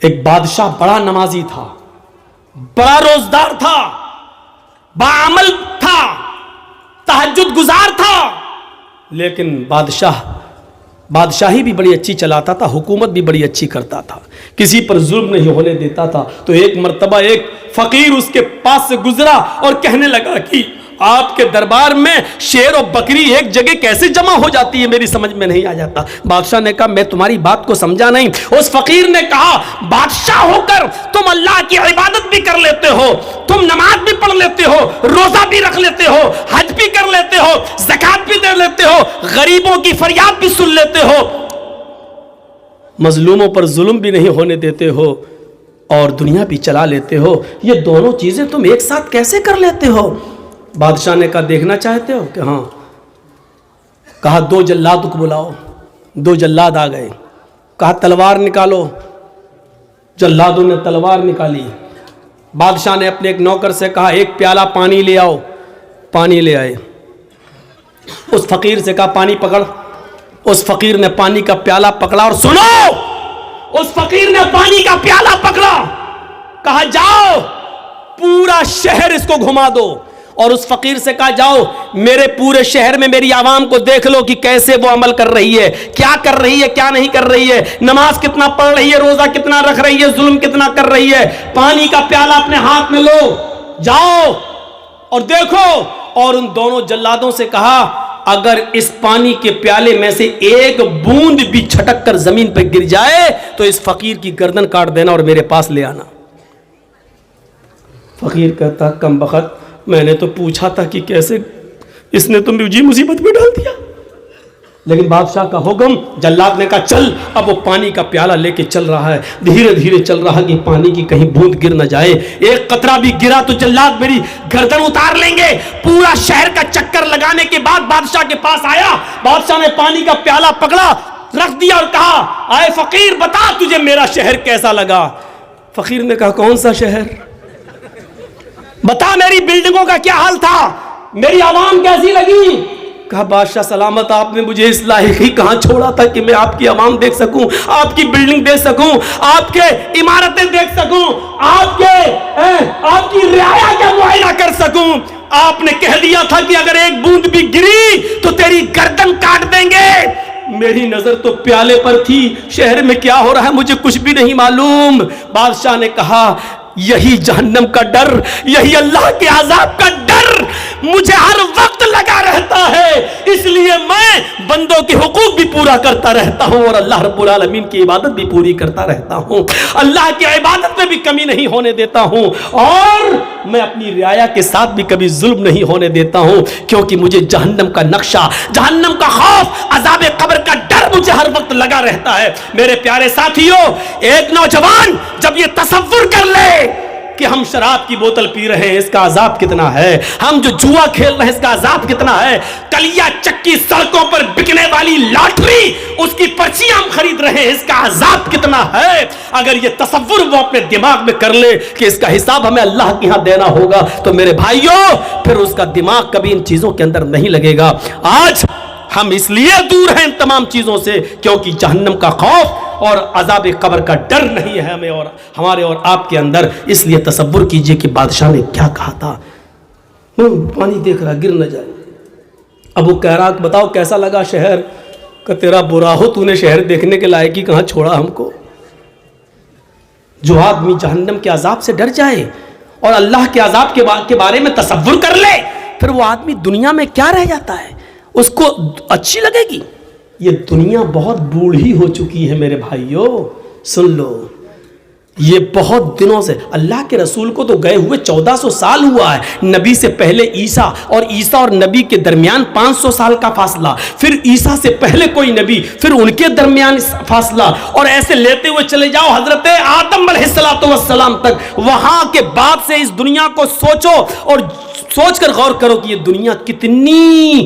ایک بادشاہ بڑا نمازی تھا، بڑا روزدار تھا، باعمل تھا، تہجد گزار تھا، لیکن بادشاہی بھی بڑی اچھی چلاتا تھا، حکومت بھی بڑی اچھی کرتا تھا، کسی پر ظلم نہیں ہونے دیتا تھا۔ تو ایک مرتبہ ایک فقیر اس کے پاس سے گزرا اور کہنے لگا کہ آپ کے دربار میں شیر اور بکری ایک جگہ کیسے جمع ہو جاتی ہے، میری سمجھ میں نہیں آ جاتا۔ بادشاہ نے کہا میں تمہاری بات کو سمجھا نہیں۔ اس فقیر نے کہا بادشاہ ہو کر تم اللہ کی عبادت بھی کر لیتے ہو، تم نماز بھی پڑھ لیتے ہو، روزہ بھی رکھ لیتے ہو، حج بھی کر لیتے ہو، زکوٰۃ بھی دے لیتے ہو، غریبوں کی فریاد بھی سن لیتے ہو، مظلوموں پر ظلم بھی نہیں ہونے دیتے ہو، اور دنیا بھی چلا لیتے ہو، یہ دونوں چیزیں تم ایک ساتھ کیسے کر لیتے ہو؟ بادشاہ نے کہا دیکھنا چاہتے ہو کہ ہاں؟ کہا 2 جلاد کو بلاؤ۔ 2 جلاد آ گئے، کہا تلوار نکالو۔ جلادوں نے تلوار نکالی۔ بادشاہ نے اپنے ایک نوکر سے کہا 1 پیالہ پانی لے آؤ۔ پانی لے آئے۔ اس فقیر سے کہا پانی پکڑ۔ اس فقیر نے پانی کا پیالہ پکڑا، اور سنو، اس فقیر نے پانی کا پیالہ پکڑا، کہا جاؤ پورا شہر اس کو گھما دو، اور اس فقیر سے کہا جاؤ میرے پورے شہر میں میری عوام کو دیکھ لو کہ کیسے وہ عمل کر رہی ہے، کیا کر رہی ہے، کیا نہیں کر رہی ہے، نماز کتنا پڑھ رہی ہے، روزہ کتنا رکھ رہی ہے، ظلم کتنا کر رہی ہے۔ پانی کا پیالہ اپنے ہاتھ میں لو، جاؤ اور دیکھو۔ اور ان دونوں جلادوں سے کہا اگر اس پانی کے پیالے میں سے ایک بوند بھی چھٹک کر زمین پہ گر جائے تو اس فقیر کی گردن کاٹ دینا اور میرے پاس لے آنا۔ فقیر کہتا کم بخت، میں نے تو پوچھا تھا کہ کیسے، اس نے تو مجھے مصیبت میں ڈال دیا۔ لیکن بادشاہ کا حکم، جلاد نے کہا چل۔ اب وہ پانی کا پیالہ لے کے چل رہا ہے، دھیرے دھیرے چل رہا کہ پانی کی کہیں بوند گر نہ جائے، ایک قطرہ بھی گرا تو جلاد میری گردن اتار لیں گے۔ پورا شہر کا چکر لگانے کے بعد بادشاہ کے پاس آیا۔ بادشاہ نے پانی کا پیالہ پکڑا، رکھ دیا اور کہا اے فقیر بتا تجھے میرا شہر کیسا لگا؟ فقیر نے کہا کون سا شہر؟ بتا میری بلڈنگوں کا کیا حال تھا، میری عوام کیسی لگی؟ کہا بادشاہ سلامت، آپ نے مجھے اس لائق ہی کہاں چھوڑا تھا کہ میں آپ کی عوام دیکھ سکوں، آپ کی بلڈنگ دیکھ سکوں، آپ کے عمارتیں دیکھ سکوں، آپ کی رعایا کا معائنہ کر سکوں۔ آپ نے کہہ دیا تھا کہ اگر ایک بوند بھی گری تو تیری گردن کاٹ دیں گے۔ میری نظر تو پیالے پر تھی، شہر میں کیا ہو رہا ہے مجھے کچھ بھی نہیں معلوم۔ بادشاہ نے کہا یہی جہنم کا ڈر، یہی اللہ کے عذاب کا ڈر مجھے ہر وقت لگا رہتا ہے، اس لیے میں بندوں کے حقوق بھی پورا کرتا رہتا ہوں اور اللہ رب العالمین کی عبادت بھی پوری کرتا رہتا ہوں، اللہ کی عبادت میں بھی کمی نہیں ہونے دیتا ہوں، اور میں اپنی رعایا کے ساتھ بھی کبھی ظلم نہیں ہونے دیتا ہوں، کیونکہ مجھے جہنم کا نقشہ، جہنم کا خوف، عذاب قبر کا ڈر مجھے ہر وقت لگا رہتا ہے۔ میرے پیارے ساتھیوں، ایک نوجوان جب یہ تصور کر لے کہ ہم شراب کی بوتل پی رہے ہیں اس کا عذاب کتنا ہے، ہم جو جوا کھیل رہے ہیں اس کا عذاب کتنا ہے، کلیا چکی سڑکوں پر بکنے والی لاٹری اس کی پرچیاں ہم خرید رہے ہیں اس کا عذاب کتنا ہے، اگر یہ تصور وہ اپنے دماغ میں کر لے کہ اس کا حساب ہمیں اللہ کے ہاں دینا ہوگا تو میرے بھائیوں پھر اس کا دماغ کبھی ان چیزوں کے اندر نہیں لگے گا۔ آج ہم اس لیے دور ہیں ان تمام چیزوں سے کیونکہ جہنم کا خوف اور عذاب قبر کا ڈر نہیں ہے ہمیں اور ہمارے اور آپ کے اندر۔ اس لیے تصور کیجئے کہ بادشاہ نے کیا کہا تھا، پانی دیکھ رہا گر نہ جائے۔ اب وہ کہہ رہا بتاؤ کیسا لگا شہر؟ کہ تیرا برا ہو، تو نے شہر دیکھنے کے لائق ہی کہاں چھوڑا ہم کو۔ جو آدمی جہنم کے عذاب سے ڈر جائے اور اللہ کے عذاب کے بارے میں تصور کر لے، پھر وہ آدمی دنیا میں کیا رہ جاتا ہے، اس کو اچھی لگے گی۔ یہ دنیا بہت بوڑھی ہو چکی ہے میرے بھائیوں، سن لو، یہ بہت دنوں سے، اللہ کے رسول کو تو گئے ہوئے 1400 سال ہوا ہے، نبی سے پہلے عیسیٰ اور نبی کے درمیان 500 سال کا فاصلہ، پھر عیسیٰ سے پہلے کوئی نبی، پھر ان کے درمیان فاصلہ، اور ایسے لیتے ہوئے چلے جاؤ حضرت آدم علیہ السلام تک۔ وہاں کے بعد سے اس دنیا کو سوچو اور سوچ کر غور کرو کہ یہ دنیا کتنی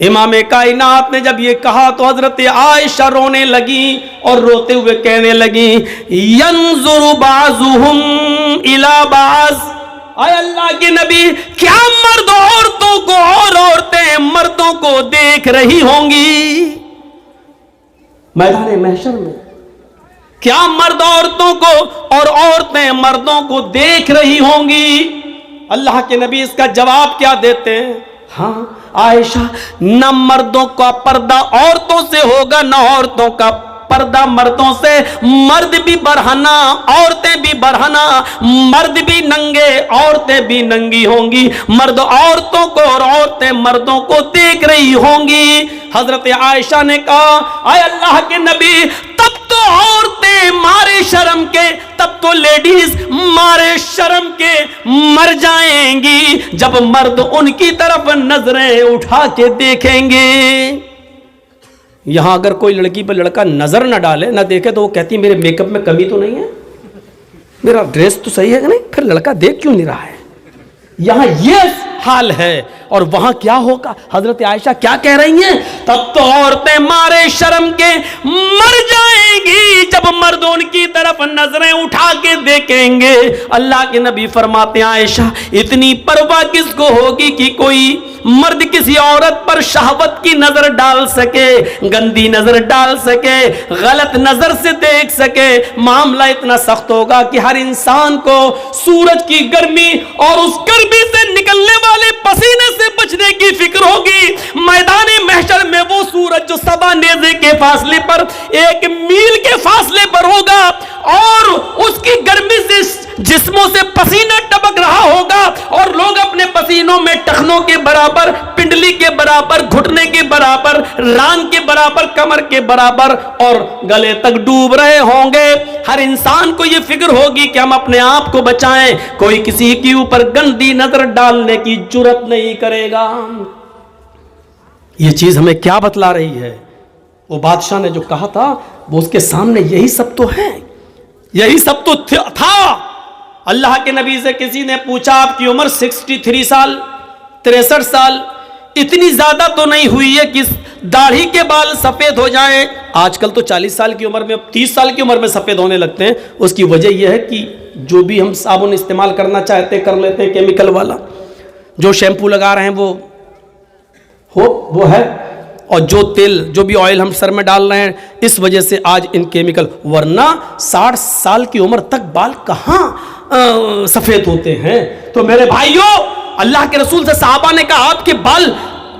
امام کائنات نے جب یہ کہا تو حضرت عائشہ رونے لگی اور روتے ہوئے کہنے لگی ینظر بعضهم الی بعض، اے اللہ کے نبی کیا مرد عورتوں کو اور عورتیں مردوں کو دیکھ رہی ہوں گی میدان محشر میں؟ کیا مرد عورتوں کو اور عورتیں مردوں کو دیکھ رہی ہوں گی؟ اللہ کے نبی اس کا جواب کیا دیتے ہیں؟ ہاں عائشہ، نہ مردوں کا پردہ عورتوں سے ہوگا نہ عورتوں کا پردہ مردوں سے، مرد بھی برہنہ عورتیں بھی برہنہ، مرد بھی ننگے عورتیں بھی ننگی ہوں گی، مرد عورتوں کو اور عورتیں مردوں کو دیکھ رہی ہوں گی۔ حضرت عائشہ نے کہا اے اللہ کے نبی تب تو عورتیں مارے شرم کے، تب تو لیڈیز مارے شرم کے مر جائیں گی جب مرد ان کی طرف نظریں اٹھا کے دیکھیں گے۔ یہاں اگر کوئی لڑکی پر لڑکا نظر نہ ڈالے نہ دیکھے تو وہ کہتی میرے میک اپ میں کمی تو نہیں ہے، میرا ڈریس تو صحیح ہے کہ نہیں، پھر لڑکا دیکھ کیوں نہیں رہا ہے؟ یہاں یہ حال ہے اور وہاں کیا ہوگا؟ حضرت عائشہ کیا کہہ رہی ہیں؟ تب تو عورتیں مارے شرم کے مر جائیں گی جب مرد ان کی طرف نظریں اٹھا کے دیکھیں گے۔ اللہ کے نبی فرماتے ہیں عائشہ اتنی پرواہ کس کو ہوگی کہ کوئی مرد کسی عورت پر شہوت کی نظر ڈال سکے، گندی نظر ڈال سکے، غلط نظر سے دیکھ سکے؟ معاملہ اتنا سخت ہوگا کہ ہر انسان کو سورج کی گرمی اور اس گرمی سے نکلنے والے پسینے سے بچنے کی فکر ہوگی۔ میدان محشر میں وہ سورج جو سبا نیزے کے فاصلے پر 1 میل کے فاصلے پر ہوگا اور اس کی گرمی سے جسموں سے پسینہ ٹپک رہا ہوگا اور لوگ اپنے پسینوں میں ٹخنوں کے برابر، پنڈلی کے برابر، گھٹنے کے برابر، ران کے برابر، کمر کے برابر اور گلے تک ڈوب رہے ہوں گے۔ ہر انسان کو یہ فکر ہوگی کہ ہم اپنے آپ کو بچائیں، کوئی کسی کے اوپر گندی نظر ڈالنے کی جرات نہیں کرے گا۔ یہ چیز ہمیں کیا بتلا رہی ہے؟ وہ بادشاہ نے جو کہا تھا وہ اس کے سامنے یہی سب تو ہے، یہی سب تو تھا۔ اللہ کے نبی سے کسی نے پوچھا آپ کی عمر 63 سال 63 سال اتنی زیادہ تو نہیں ہوئی ہے کہ داڑھی کے بال سفید ہو جائیں؟ آج کل تو 40 سال کی عمر میں 30 سال کی عمر میں سفید ہونے لگتے ہیں۔ اس کی وجہ یہ ہے کہ جو بھی ہم صابن استعمال کرنا چاہتے کر لیتے ہیں کیمیکل والا، جو شیمپو لگا رہے ہیں وہ ہے، اور جو تیل جو بھی آئل ہم سر میں ڈال رہے ہیں اس وجہ سے آج ان کیمیکل، ورنہ 60 سال کی عمر تک بال کہاں سفید ہوتے ہیں؟ تو میرے بھائیوں اللہ کے رسول سے صحابہ نے کہا آپ کے بال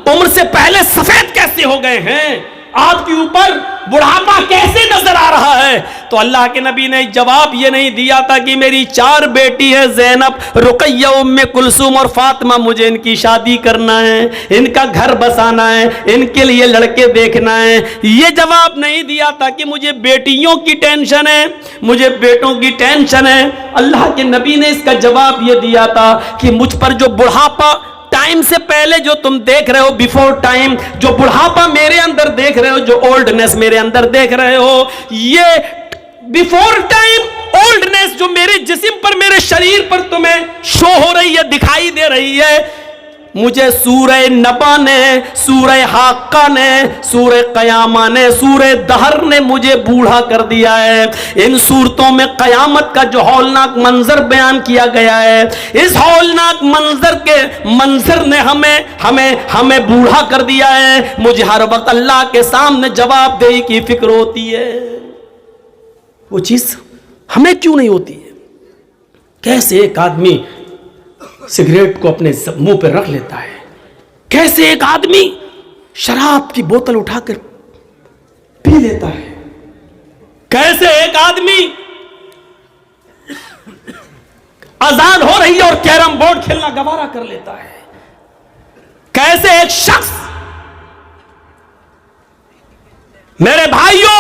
عمر سے پہلے سفید کیسے ہو گئے ہیں؟ آپ کے اوپر بڑھاپا کیسے نظر آ رہا ہے؟ تو اللہ کے نبی نے جواب یہ نہیں دیا تھا کہ میری 4 بیٹی ہے زینب، رقیہ، ام کلثوم اور فاطمہ، مجھے ان کی شادی کرنا ہے، ان کا گھر بسانا ہے، ان کے لیے لڑکے دیکھنا ہے۔ یہ جواب نہیں دیا تھا کہ مجھے بیٹیوں کی ٹینشن ہے، مجھے بیٹوں کی ٹینشن ہے۔ اللہ کے نبی نے اس کا جواب یہ دیا تھا کہ مجھ پر جو بڑھاپا ٹائم سے پہلے جو تم دیکھ رہے ہو، بیفور ٹائم جو بڑھاپا میرے اندر دیکھ رہے ہو، جو اولڈنس میرے اندر دیکھ رہے ہو، یہ بیفور ٹائم اولڈنس جو میرے جسم پر، میرے شریر پر تمہیں شو ہو رہی ہے، دکھائی دے رہی ہے، مجھے سورہ نبا نے، سورہ حاقہ نے، سورہ قیامہ نے، سورہ دہر نے مجھے بوڑھا کر دیا ہے۔ ان سورتوں میں قیامت کا جو ہولناک منظر بیان کیا گیا ہے، اس ہولناک منظر نے ہمیں بوڑھا کر دیا ہے۔ مجھے ہر وقت اللہ کے سامنے جواب دہی کی فکر ہوتی ہے۔ وہ چیز ہمیں کیوں نہیں ہوتی ہے؟ کیسے ایک آدمی سگریٹ کو اپنے منہ پہ رکھ لیتا ہے، کیسے ایک آدمی شراب کی بوتل اٹھا کر پی لیتا ہے، کیسے ایک آدمی اذان ہو رہی ہے اور کیرم بورڈ کھیلنا گوارا کر لیتا ہے، کیسے ایک شخص، میرے بھائیوں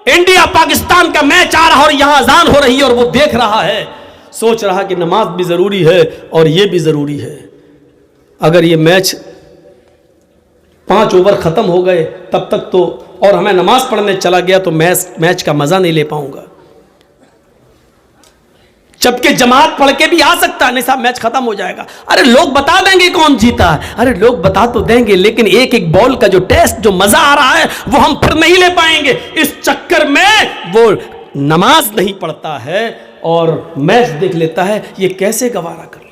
انڈیا پاکستان کا میچ آ رہا اور یہاں اذان ہو رہی ہے اور وہ دیکھ رہا ہے، سوچ رہا کہ نماز بھی ضروری ہے اور یہ بھی ضروری ہے، اگر یہ میچ 5 اوور ختم ہو گئے تب تک تو، اور ہمیں نماز پڑھنے چلا گیا تو میچ کا مزہ نہیں لے پاؤں گا۔ جبکہ جماعت پڑھ کے بھی آ سکتا ہے، نہیں صاحب میچ ختم ہو جائے گا. ارے لوگ بتا دیں گے کون جیتا ہے، ارے لوگ بتا تو دیں گے، لیکن ایک ایک بال کا جو ٹیسٹ، جو مزہ آ رہا ہے وہ ہم پھر نہیں لے پائیں گے. اس چکر میں وہ نماز نہیں پڑھتا ہے اور میچ دیکھ لیتا ہے. یہ کیسے گوارا کر